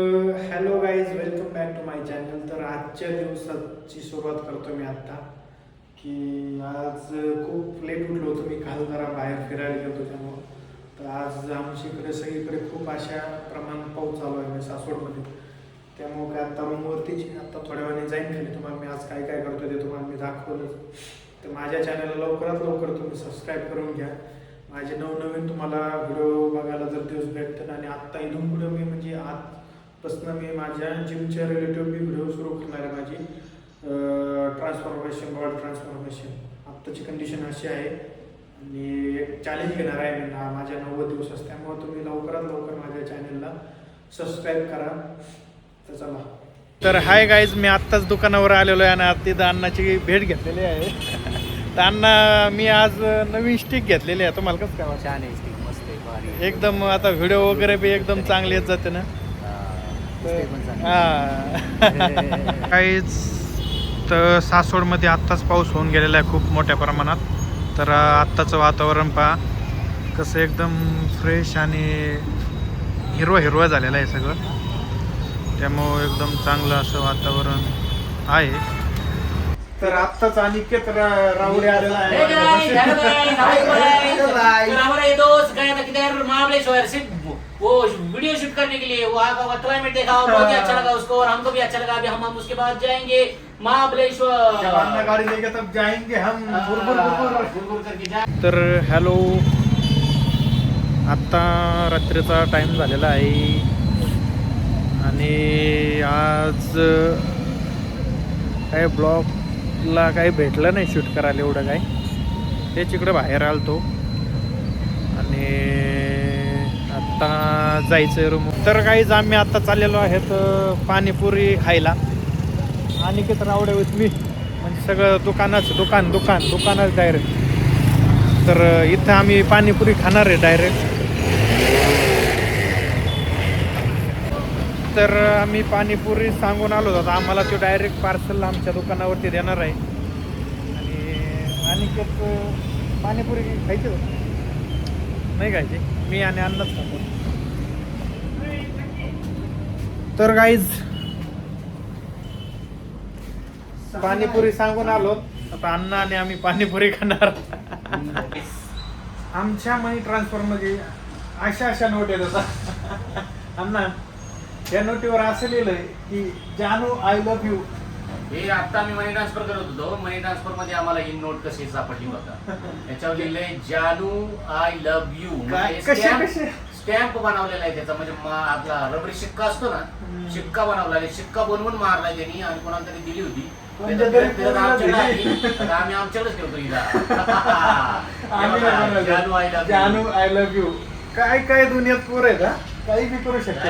Hello guys, welcome back to my channel. तर आजच्या दिवसाची सुरुवात करतो मी आत्ता. की आज खूप लेट उठलो होतो मी. काल जरा बाहेर फिरायला गेलो त्यामुळं. तर आज आमच्या इकडे सगळीकडे खूप अशा प्रमाणात पाऊस चालू आहे म्हणजे सासवडमध्ये. त्यामुळं काय आत्ता रूमवरतीच आत्ता थोड्या वेळाने जाईन खाली. तुम्हाला मी आज काय काय करतो ते तुम्हाला मी दाखवलंच. तर माझ्या चॅनलला लवकरात लवकर तुम्ही सबस्क्राईब करून घ्या. माझे नवनवीन तुम्हाला व्हिडिओ बघायला जर दिवस भेटतात. आणि आत्ता इथून पुढे मी म्हणजे आजपासून मी माझ्या जिमच्या रिलेटिव्ह मी व्हिडिओ सुरू करणार आहे. माझी ट्रान्सफॉर्मेशन, बॉडी ट्रान्सफॉर्मेशन. आत्ताची कंडिशन अशी आहे आणि एक चॅलेंज घेणार आहे मी माझ्या 90 दिवसात. त्यामुळे तुम्ही लवकरात लवकर माझ्या चॅनलला सबस्क्राईब करा. तर चला. तर हाय गाईज, मी आत्ताच दुकानावर आलेलो आहे आणि तिथं अण्णाची भेट घेतलेली आहे. तर अण्णा, मी आज नवीन स्टिक घेतलेली आहे. तुम्हाला कसं काय? छान आहे स्टिक, मस्त आहे, भारी आहे. एकदम आता व्हिडिओ वगैरे बी एकदम चांगली येत जाते ना. काहीच. तर सासवडमध्ये आत्ताच पाऊस होऊन गेलेला आहे खूप मोठ्या प्रमाणात. तर आत्ताचं वातावरण पहा कसं एकदम फ्रेश आणि हिरवं झालेलं आहे सगळं. त्यामुळं एकदम चांगलं असं वातावरण आहे. तर आत्ताच अनिकेत राऊळे आलेला आहे. वो वीडियो शूट करने के लिए वो आगा क्लाइमेट देखा, बहुत ही अच्छा लगा उसको और हमको भी अच्छा लगा. अभी हम उसके बाद जाएंगे महाबलेश्वर. जब अन्ना गाड़ी लेके तब जाएंगे हम बुरबुर करके जा. तर हॅलो, आत्ता रात्रीचा टाईम झालेला आहे आणि आज काय ब्लॉगला काही भेटलं नाही शूट करायला एवढं काय. तेच इकडं बाहेर आलतो आणि आत्ता जायचं रूम. तर काहीच आम्ही आत्ता चाललेलो आहेत पाणीपुरी खायला. आणि किती रावडे होत मी म्हणजे सगळं दुकानच डायरेक्ट. तर इथं आम्ही पाणीपुरी खाणार आहे डायरेक्ट. तर आम्ही पाणीपुरी सांगून आलो होतो. आम्हाला तो डायरेक्ट पार्सल आमच्या दुकानावरती देणार आहे. आणि पाणीपुरी खायची होती नाही खायची, मी आणि अन्नच खातो. तर गाईज पाणीपुरी सांगून आलो. आता अण्णा आणि आम्ही पाणीपुरी खाणार. आमच्या मनी ट्रान्सफर मध्ये अशा नोट येत होता. अण्णा, या नोटीवर असं लिहिलंय की जानू आय लव्ह यू. हे आता मी मनी ट्रान्सफर करत होतो. मनी ट्रान्सफर मध्ये आम्हाला ही नोट कशी सापडली बघा. त्याच्यावर लिहिलंय जानू आय लव्ह यू. स्टॅम्प बनवलेला आहे त्याचा, म्हणजे आपला रबरी शिक्का असतो ना, शिक्का बनवला आहे. शिक्का बनवून मारलाय त्यांनी आणि कोणाला तरी दिली होती. आम्ही आमच्याकडेच ठेवतो हिला. जानू आय लव्ह यू. काय दुनियात पोर आहे का, काही बी करू शकतो.